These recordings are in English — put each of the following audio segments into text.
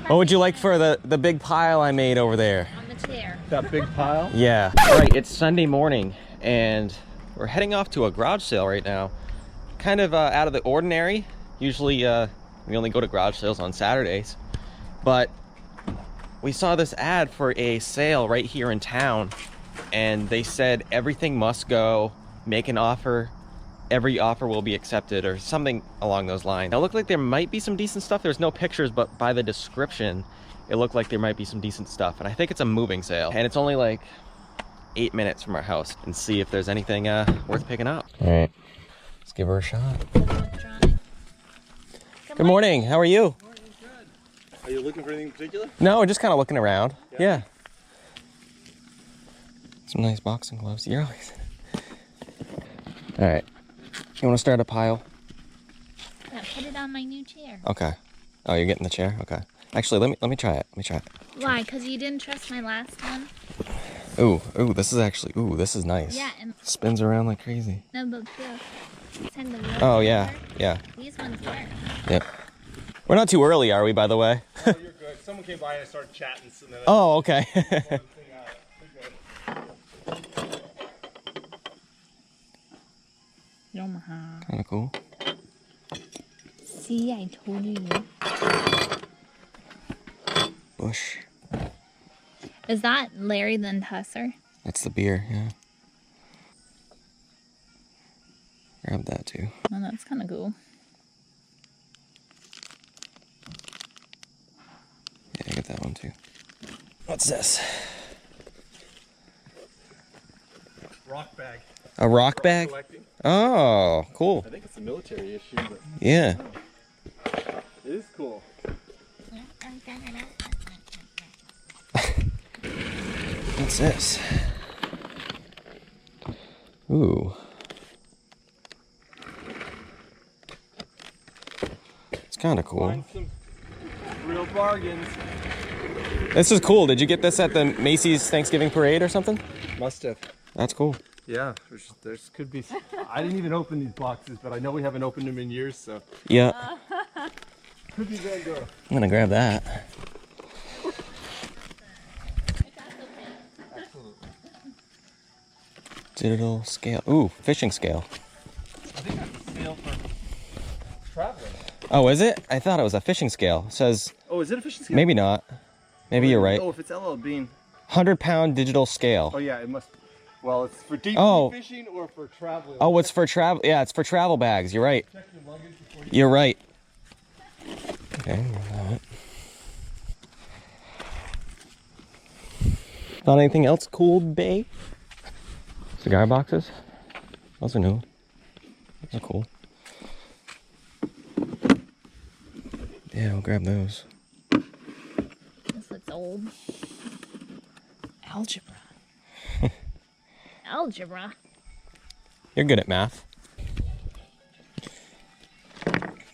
What would you like for the big pile I made over there? On the chair. That big pile? Yeah. Right, it's Sunday morning and we're heading off to a garage sale right now. Kind of out of the ordinary. Usually we only go to garage sales on Saturdays. But we saw this ad for a sale right here in town and they said everything must go, make an offer, every offer will be accepted or something along those lines. It looked like there might be some decent stuff. There's no pictures, but by the description, it looked like there might be some decent stuff. And I think it's a moving sale. And it's only like 8 minutes from our house and see if there's anything worth picking up. All right, let's give her a shot. Good morning, how are you? Good. Are you looking for anything in particular? No, just kind of looking around. Yeah. Some nice boxing gloves. You're always... All right. You want to start a pile? Yeah, put it on my new chair. Okay. Oh, you're getting the chair? Okay. Actually, let me try it. Let me try it. Why? Because you didn't trust my last one? Ooh, this is actually, this is nice. Yeah, and... Spins around like crazy. No, but the Oh, yeah, yeah. These ones work. Yep. We're not too early, are we, by the way? Oh, you're good. Someone came by and I started chatting. So then oh, okay. Kind of cool. See, I told you. Bush. Is that Larry the Tusser? That's the beer, yeah. Grab that too. Oh, that's kind of cool. Yeah, get that one too. What's this? Rock bag. A rock bag? Collecting. Oh, cool. I think it's a military issue, but Yeah. it is cool. What's this? Ooh. It's kind of cool. Find some real bargains. This is cool. Did you get this at the Macy's Thanksgiving Parade or something? Must have. That's cool. Yeah, there's could be. I didn't even open these boxes, but I know we haven't opened them in years, so. Yeah. Could be Van Gogh. I'm gonna grab that. Digital scale. Ooh, fishing scale. I think that's a scale for traveling. Oh, is it? I thought it was a fishing scale. It says. Oh, is it a fishing scale? Maybe not. Maybe you're right. Oh, if it's LL Bean. 100-pound digital scale. Oh yeah, it must. Well, it's for deep sea fishing or for traveling. Oh, it's for travel. Yeah, it's for travel bags. You're right. Check your luggage before you. You're right. Okay. Found anything else cool, babe? Cigar boxes? Those are new. Those are cool. Yeah, we'll grab those. This looks old. Algebra. Algebra. You're good at math.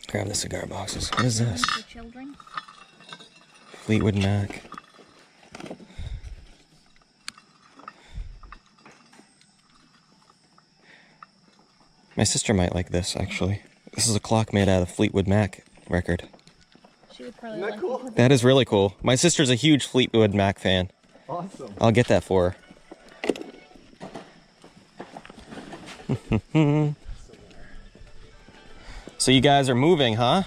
Grab the cigar boxes. What is this? For children. Fleetwood Mac. My sister might like this, actually. This is a clock made out of Fleetwood Mac record. She would probably Isn't that cool? That is really cool. My sister's a huge Fleetwood Mac fan. Awesome. I'll get that for her. So you guys are moving, huh?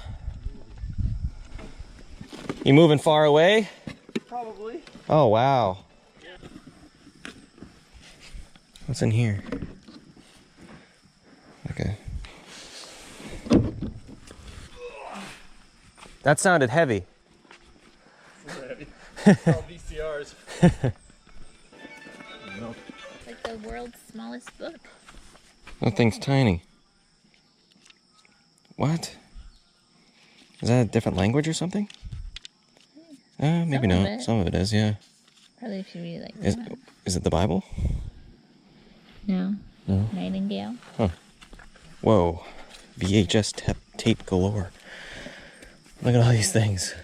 You moving far away? Probably. Oh, wow. What's in here? Okay. That sounded heavy. It's all VCRs. No. It's like the world's smallest book. That thing's tiny. What? Is that a different language or something? Maybe Some of not. it. Some of it is, yeah. Probably if you read like Is, that. is it the Bible? No. No. Nightingale. Whoa. VHS tape galore. Look at all these things.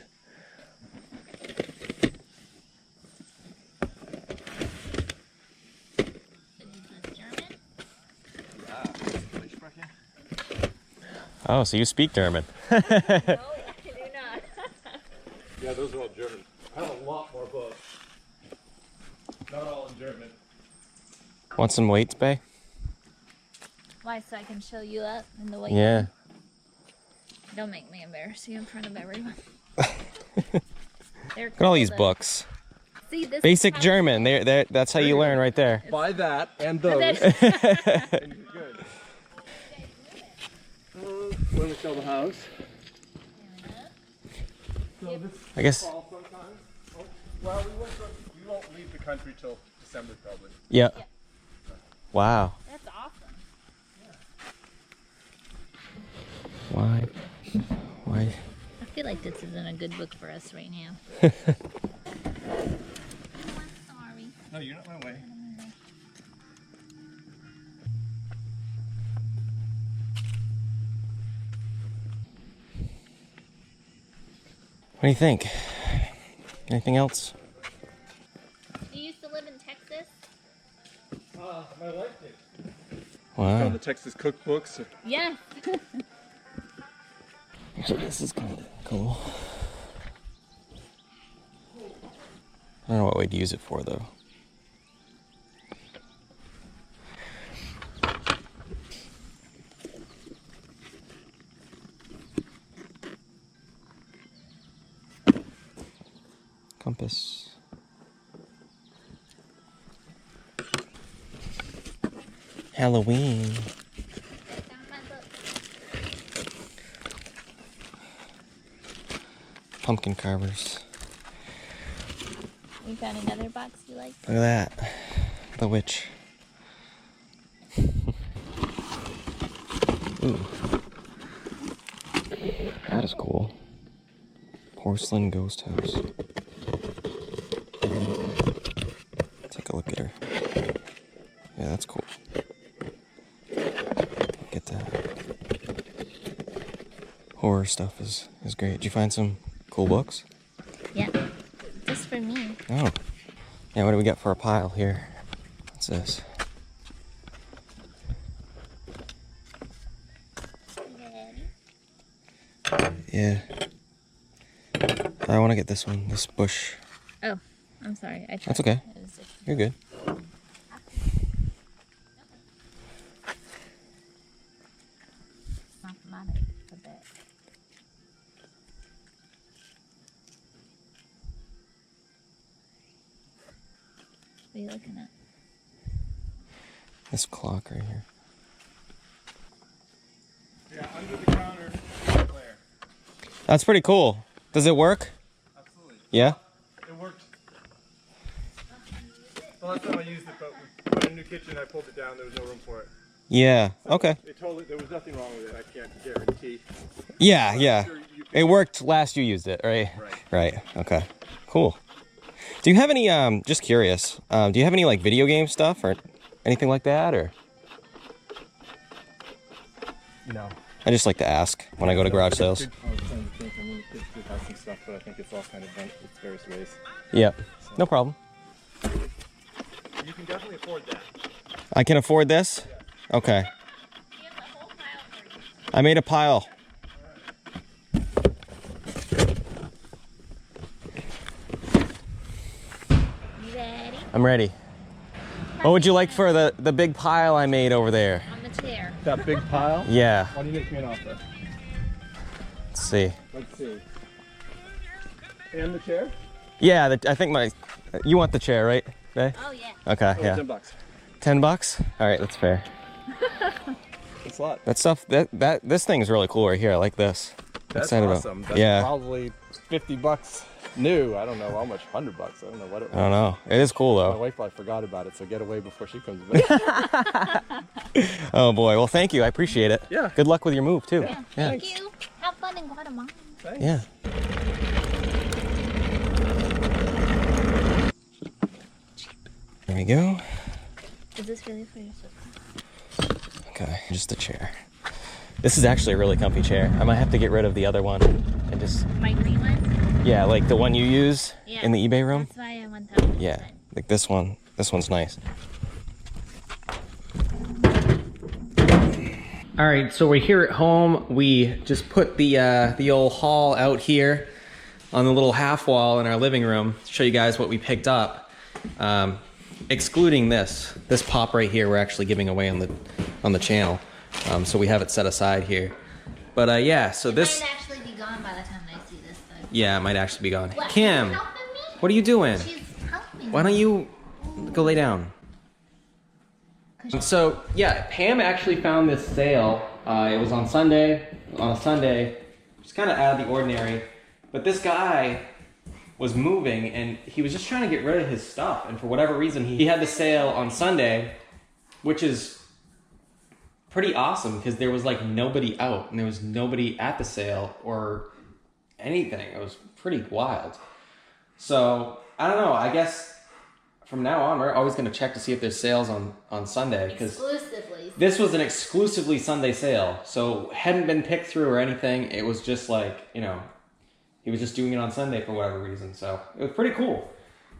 Oh, so you speak German. No, I do not. Yeah, those all German. I have a lot more books. Not all in German. Want some weights, Bay? Why, so I can show you up in the way? Yeah. Don't make me embarrass you in front of everyone. They're Look at all these cool, though. books. See, this Basic is German. That's how you learn right there. Buy that and those. But and you're good. When we sell the house. So this I guess. fall sometime. Oh, well, we won't leave the country till December probably. Yeah. Yeah. Wow. That's awesome. Why? Why? I feel like this isn't a good book for us right now. Sorry. No, you're not my way. What do you think? Anything else? You used to live in Texas? My wife did. Wow. Found the Texas cookbooks. Yes. Actually, this is kind of cool. I don't know what we'd use it for, though. Compass. Halloween. Pumpkin carvers. You found another box you like? Look at that. The witch. Ooh. That is cool. Porcelain ghost house. Take a look at her. Yeah, that's cool. Get that. Horror stuff is great. Did you find some cool books? Yeah. Just for me. Oh. Yeah, what do we got for a pile here? What's this? Yeah. I want to get this one, this bush. Oh, I'm sorry. I tried. That's okay. It was just- You're good. mathematics a bit. What are you looking at? This clock right here. Yeah, under the counter. Claire. That's pretty cool. Does it work? Absolutely. Yeah? It worked. The last time I used it, but we put in a new kitchen, I pulled it down, there was no room for it. Yeah. Okay. It totally, there was nothing wrong with it, I can't guarantee. Yeah, yeah. Sure you It worked last you used it, right? Right. Right. Okay. Cool. Do you have any, just curious, do you have any like video game stuff or anything like that, or? No. I just like to ask when I go to garage sales. I was trying to think, I mean, the kids did have some stuff, but I think it's all kind of done its various ways. Yep. No problem. You can definitely afford that. I can afford this? Okay. You have the whole pile for you. I made a pile. You ready? I'm ready. What would you like for the big pile I made over there? On the chair. That big pile? Yeah. Why don't you make me an offer? Let's see. Let's see. And the chair? Yeah, I think you want the chair, right? Bae? Oh, yeah. Okay, Oh, yeah. $10. $10? All right, that's fair. It's a lot. That stuff, this thing's really cool right here. I like this. That's Excited about- awesome. That's yeah. probably $50 new. I don't know how much, $100. I don't know what it was. I don't know. It is cool My though. wife probably forgot about it, so get away before she comes back. Oh boy. Well, thank you. I appreciate it. Yeah. Good luck with your move too. Yeah. Yeah. Thank you. Have fun in Guatemala. Thanks. Yeah. There we go. Is this really for your sofa? Okay, just a chair. This is actually a really comfy chair. I might have to get rid of the other one and just, My green one? yeah, like the one you use Yeah. in the eBay room. That's why I want that one. Yeah, like this one. This one's nice. All right, so we're here at home. We just put the old haul out here. on the little half wall in our living room to show you guys what we picked up. Excluding this pop right here, we're actually giving away on the channel. So we have it set aside here. But yeah, so this might actually be gone by the time I see this though. Yeah, it might actually be gone. What, Kim, helping me? what are you doing? She's helping me. Why don't you go lay down? So yeah, Pam actually found this sale. It was on a Sunday, just kind of out of the ordinary. But this guy was moving and he was just trying to get rid of his stuff. And for whatever reason, he had the sale on Sunday, which is pretty awesome because there was like nobody out and there was nobody at the sale or anything. It was pretty wild. So I don't know, I guess from now on, we're always going to check to see if there's sales on Sunday. Exclusively. This was an exclusively Sunday sale. So hadn't been picked through or anything. It was just like, you know, he was just doing it on Sunday for whatever reason. So it was pretty cool.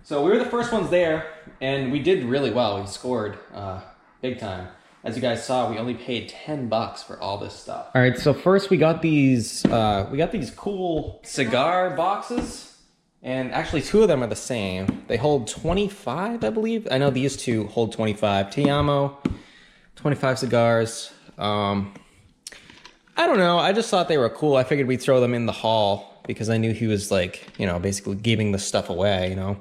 So we were the first ones there and we did really well. We scored big time. As you guys saw, we only paid $10 for all this stuff. All right, so first we got these cool cigar boxes. And actually, two of them are the same. They hold 25, I believe. I know these two hold 25. Te Amo, 25 cigars. I don't know. I just thought they were cool. I figured we'd throw them in the haul because I knew he was like, you know, basically giving the stuff away, you know.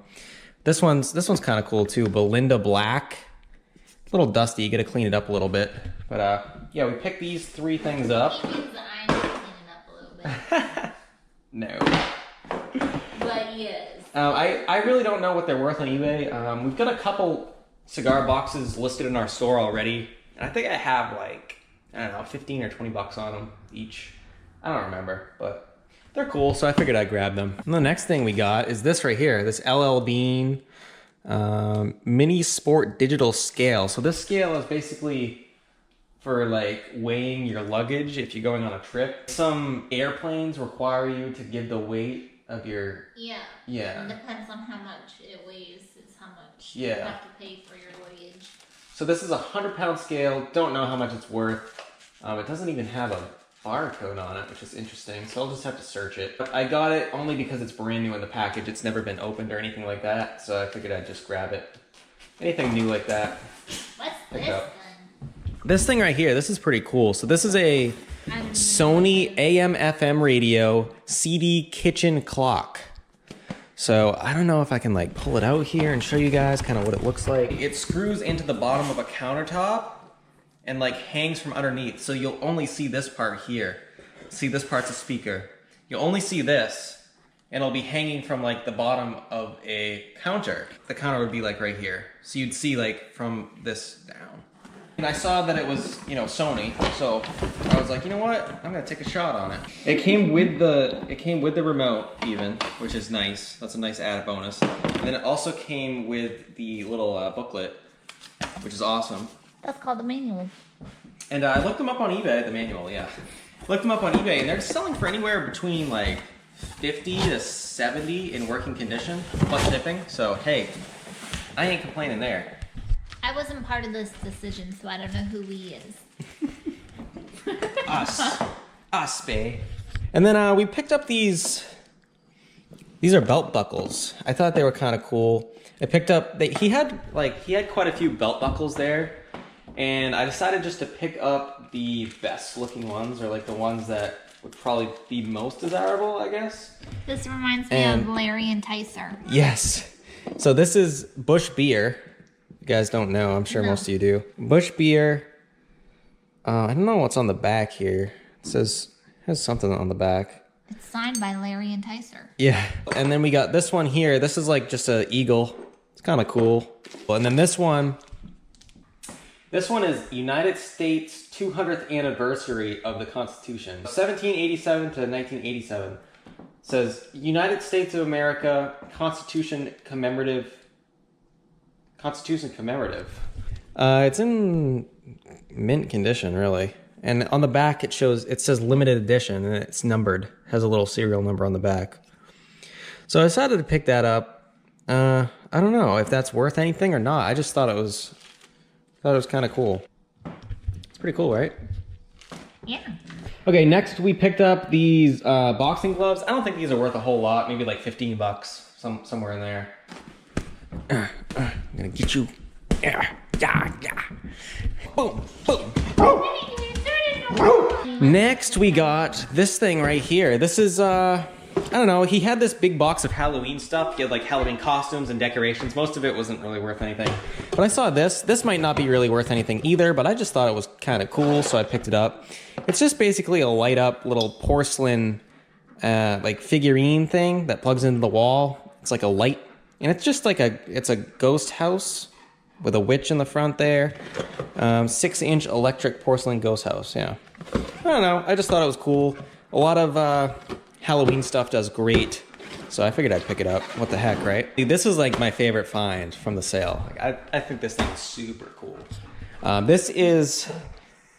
This one's kind of cool too. Belinda Black. A little dusty. You got to clean it up a little bit. But yeah, we picked these three things up. He needs the iron to clean it up a little bit. No. But yes. I really don't know what they're worth on eBay. We've got a couple cigar boxes listed in our store already. And I think I have like, I don't know, 15 or 20 bucks on them each. I don't remember, but they're cool, so I figured I'd grab them. And the next thing we got is this right here, this LL Bean Mini Sport Digital Scale. So this scale is basically for like weighing your luggage if you're going on a trip. Some airplanes require you to give the weight of your... Yeah. It depends on how much it weighs, is how much you have to pay for your luggage. So this is a 100-pound scale. Don't know how much it's worth. It doesn't even have a barcode on it, which is interesting. So I'll just have to search it. I got it only because it's brand new in the package. It's never been opened or anything like that. So I figured I'd just grab it. Anything new like that. What's this then? This thing right here, this is pretty cool. So this is a Sony AM/FM radio CD kitchen clock. So I don't know if I can like pull it out here and show you guys kind of what it looks like. It screws into the bottom of a countertop and like hangs from underneath. So you'll only see this part here. See, this part's a speaker. You'll only see this and it'll be hanging from like the bottom of a counter. The counter would be like right here. So you'd see like from this down. And I saw that it was, you know, Sony, so I was like, you know what? I'm gonna take a shot on it. It came with the remote even, which is nice. That's a nice added bonus. And then it also came with the little booklet, which is awesome. That's called the manual. And I looked them up on eBay, the manual, yeah. Looked them up on eBay, and they're selling for anywhere between like 50 to 70 in working condition, plus shipping. So hey, I ain't complaining there. I wasn't part of this decision, so I don't know who he is. Us, bae. And then we picked up these are belt buckles. I thought they were kind of cool. I picked up, he had quite a few belt buckles there, and I decided just to pick up the best looking ones, or like the ones that would probably be most desirable, I guess. This reminds me of Larry Enticer. Yes. So this is Busch Beer. You guys don't know, I'm sure most of you do. Busch Beer. I don't know what's on the back here. It has something on the back. It's signed by Larry Enticer. Yeah. And then we got this one here. This is like just an eagle. It's kind of cool. And then this one is United States 200th anniversary of the Constitution. 1787 to 1987. It says United States of America Constitution commemorative. It's in mint condition, really. And on the back, it says limited edition, and it's numbered. Has a little serial number on the back. So I decided to pick that up. I don't know if that's worth anything or not. I just thought it was kind of cool. It's pretty cool, right? Yeah. Okay, next we picked up these boxing gloves. I don't think these are worth a whole lot. Maybe like 15 bucks, somewhere in there. I'm gonna get you. Yeah. Boom, boom. Next we got this thing right here. This is, I don't know, he had this big box of Halloween stuff. He had like Halloween costumes and decorations. Most of it wasn't really worth anything. But I saw this. This might not be really worth anything either, but I just thought it was kind of cool, so I picked it up. It's just basically a light up little porcelain like figurine thing that plugs into the wall. It's like a light, and it's just like it's a ghost house with a witch in the front there. 6-inch electric porcelain ghost house, yeah. I don't know, I just thought it was cool. A lot of Halloween stuff does great, so I figured I'd pick it up. What the heck, right? This is like my favorite find from the sale. Like, I think this thing is super cool. This is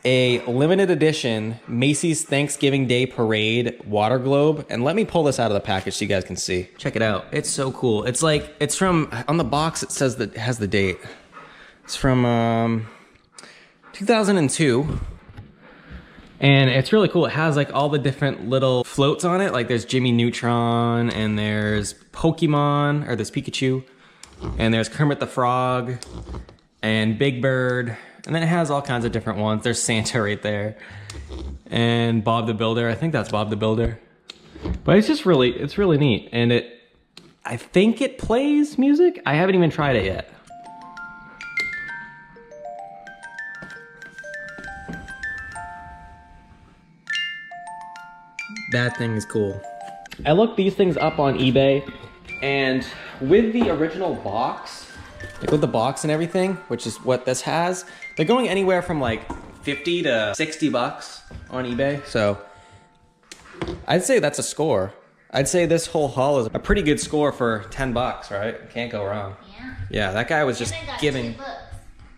a limited edition Macy's Thanksgiving Day Parade water globe. And let me pull this out of the package so you guys can see. Check it out. It's so cool. It's like, it's from, on the box it says that it has the date. It's from 2002. And it's really cool. It has like all the different little floats on it. Like there's Jimmy Neutron, and there's Pokemon, or there's Pikachu, and there's Kermit the Frog, and Big Bird. And then it has all kinds of different ones. There's Santa right there. And Bob the Builder. I think that's Bob the Builder. But it's just really, it's really neat. And I think it plays music. I haven't even tried it yet. That thing is cool. I looked these things up on eBay, and with the original box, like with the box and everything, which is what this has, they're going anywhere from like 50 to 60 bucks on eBay. So I'd say that's a score. I'd say this whole haul is a pretty good score for 10 bucks, right? Can't go wrong. Yeah. Yeah, that guy was just giving.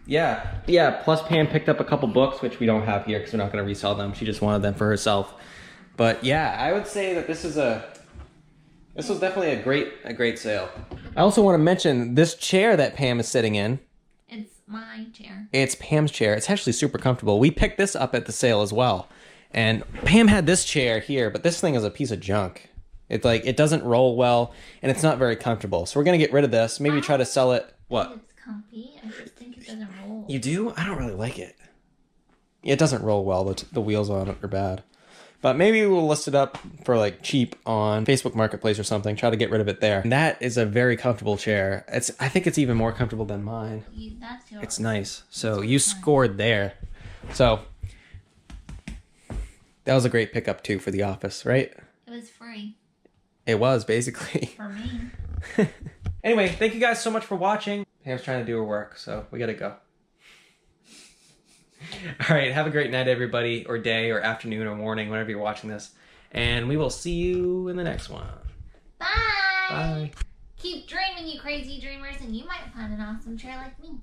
Yeah. Plus Pam picked up a couple books, which we don't have here because we're not going to resell them. She just wanted them for herself. But yeah, I would say that this was definitely a great sale. I also want to mention this chair that Pam is sitting in. It's my chair. It's Pam's chair. It's actually super comfortable. We picked this up at the sale as well. And Pam had this chair here, but this thing is a piece of junk. It's like, it doesn't roll well, and it's not very comfortable. So we're going to get rid of this. Maybe try to sell it. What? It's comfy. I just think it doesn't roll. You do? I don't really like it. It doesn't roll well. The wheels on it are bad. But maybe we'll list it up for like cheap on Facebook Marketplace or something. Try to get rid of it there. And that is a very comfortable chair. I think it's even more comfortable than mine. That's yours. It's nice. So you scored there. So that was a great pickup too for the office, right? It was free. It was, basically. For me. Anyway, thank you guys so much for watching. Pam's trying to do her work, so we gotta go. All right, have a great night, everybody, or day, or afternoon, or morning, whenever you're watching this. And we will see you in the next one. Bye! Bye. Keep dreaming, you crazy dreamers, and you might find an awesome chair like me.